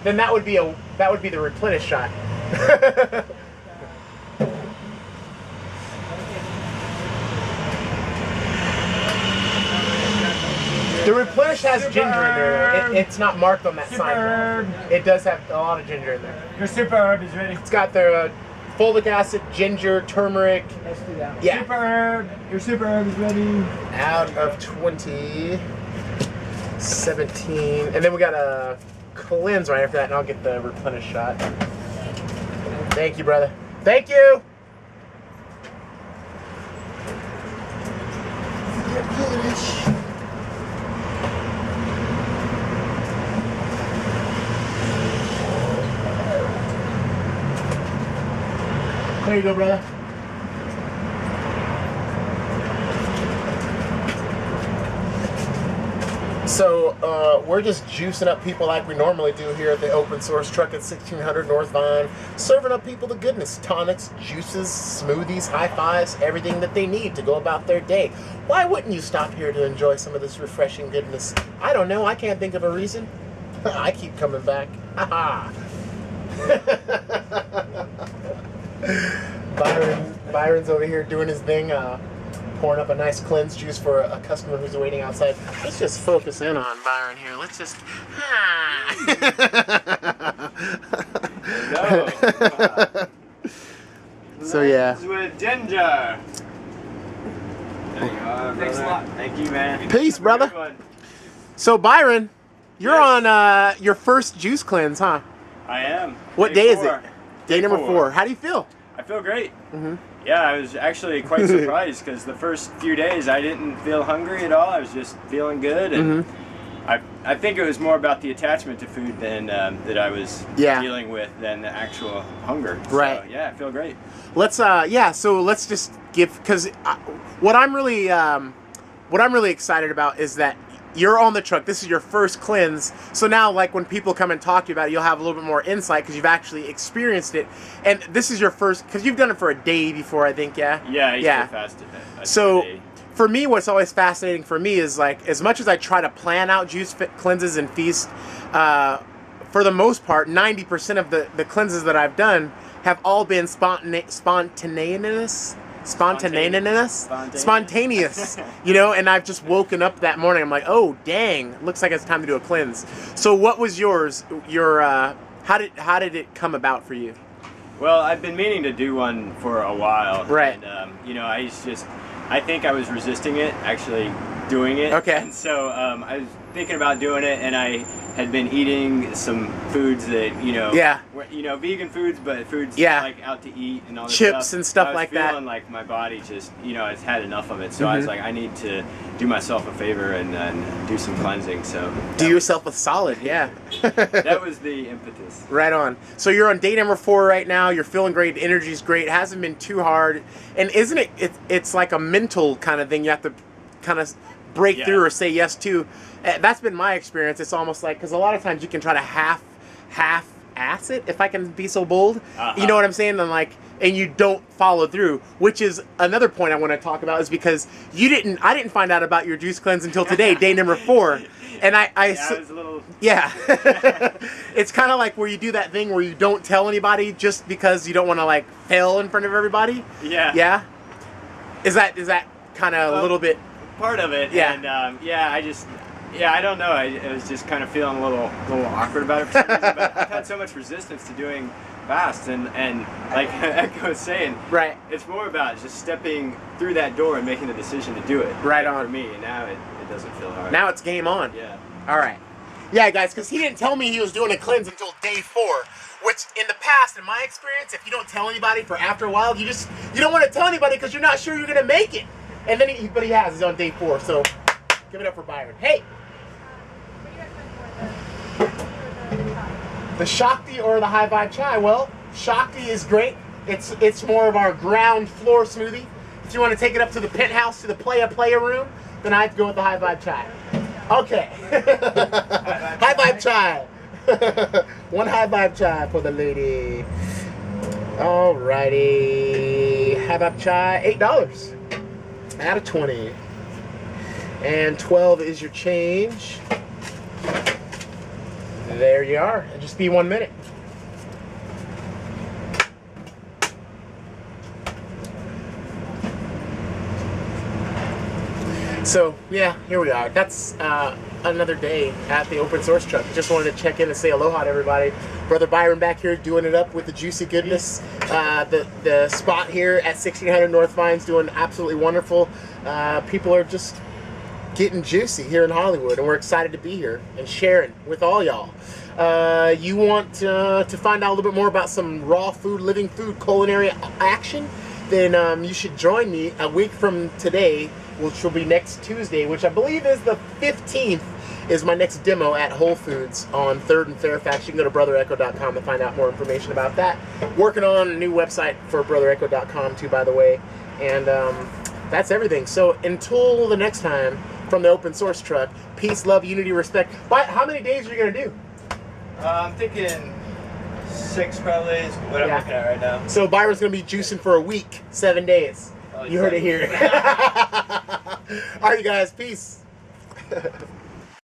then that would be the replenish shot. The replenish has ginger in there. It's not marked on that sign. It does have a lot of ginger in there. Your super herb is ready. It's got their folic acid, ginger, turmeric. Let's do that. Yeah. Super herb. Your super herb is ready. Out of 20, 17, and then we got a cleanse right after that, and I'll get the replenish shot. Thank you, brother. Thank you. Replenish. There you go, brother. So we're just juicing up people like we normally do here at the Open Source Truck at 1600 North Vine, serving up people the goodness, tonics, juices, smoothies, high fives, everything that they need to go about their day. Why wouldn't you stop here to enjoy some of this refreshing goodness? I don't know. I can't think of a reason. I keep coming back. Ha Byron's over here doing his thing, pouring up a nice cleanse juice for a customer who's waiting outside. Let's just focus in on Byron here. Let's just... So yeah. With ginger. There you go. Thanks a lot. Thank you, man. Peace, brother. So Byron, you're on your first juice cleanse, huh? I am. What day is it? Day number 4. How do you feel? I feel great. Yeah, I was actually quite surprised because the first few days I didn't feel hungry at all. I was just feeling good, and I think it was more about the attachment to food than that I was dealing with than the actual hunger. Right. So, yeah, I feel great. Let's so let's just give, because what I'm really excited about is that you're on the truck. This is your first cleanse. So now, like, when people come and talk to you about it, you'll have a little bit more insight because you've actually experienced it. And this is your first, because you've done it for a day before, I think, yeah? Yeah, I used to fast it. So for me, what's always fascinating for me is, like, as much as I try to plan out juice cleanses and feasts, for the most part, 90% of the cleanses that I've done have all been spontaneous, you know, and I've just woken up that morning. I'm like, oh dang, looks like it's time to do a cleanse. So what was yours? How did it come about for you? Well, I've been meaning to do one for a while. Right. And you know, I think I was resisting it, actually doing it. Okay. And so I was thinking about doing it, and I had been eating some foods that, were, vegan foods, but foods like out to eat and all this chips stuff. and stuff like that. I was feeling like my body just, it's had enough of it. So I was like, I need to do myself a favor and do some cleansing. So do yourself a solid, yeah. That was the impetus. Right on. So you're on day number 4 right now. You're feeling great. The energy's great. It hasn't been too hard. And isn't it's like a mental kind of thing you have to kind of break through or say yes to. That's been my experience. It's almost like, because a lot of times you can try to half-ass it, if I can be so bold. You know what I'm saying? And you don't follow through, which is another point I want to talk about, is because I didn't find out about your juice cleanse until today, day number 4. And I was a little... Yeah. It's kind of like where you do that thing where you don't tell anybody just because you don't want to, like, fail in front of everybody. Yeah. Yeah? Is that kind of a little bit... Part of it. Yeah. And, I don't know. I was just kind of feeling a little awkward about it for some reason. But I've had so much resistance to doing fasts, and like Echo was saying, right. It's more about just stepping through that door and making the decision to do it. Right on. For me, and now it doesn't feel hard. Now it's game on. Yeah. All right. Yeah, guys, because he didn't tell me he was doing a cleanse until day 4. Which, in the past, in my experience, if you don't tell anybody for after a while, you don't want to tell anybody because you're not sure you're gonna make it. And then but he has. He's on day 4. So give it up for Byron. Hey. The Shakti or the High Vibe Chai? Well, Shakti is great. It's more of our ground floor smoothie. If you want to take it up to the penthouse, to the playa room, then I'd go with the High Vibe Chai. Okay. High Vibe Chai. One High Vibe Chai for the lady. Alrighty. High Vibe Chai, $8 out of 20. And 12 is your change. There you are. It'll just be 1 minute. So, yeah, here we are. That's another day at the open source truck. Just wanted to check in and say aloha to everybody. Brother Byron back here doing it up with the juicy goodness. The spot here at 1600 North Vine's doing absolutely wonderful. People are just getting juicy here in Hollywood, and we're excited to be here and sharing with all y'all. You want to find out a little bit more about some raw food, living food, culinary action? Then you should join me a week from today, which will be next Tuesday, which I believe is the 15th, is my next demo at Whole Foods on 3rd and Fairfax. You can go to brotherecho.com to find out more information about that. Working on a new website for brotherecho.com too, by the way. And that's everything. So until the next time, from the open source truck, peace, love, unity, respect. How many days are you going to do? I'm thinking 6 probably is what I'm looking at right now. So Byron's going to be juicing for a week, 7 days. You heard it here. All right, you guys. Peace.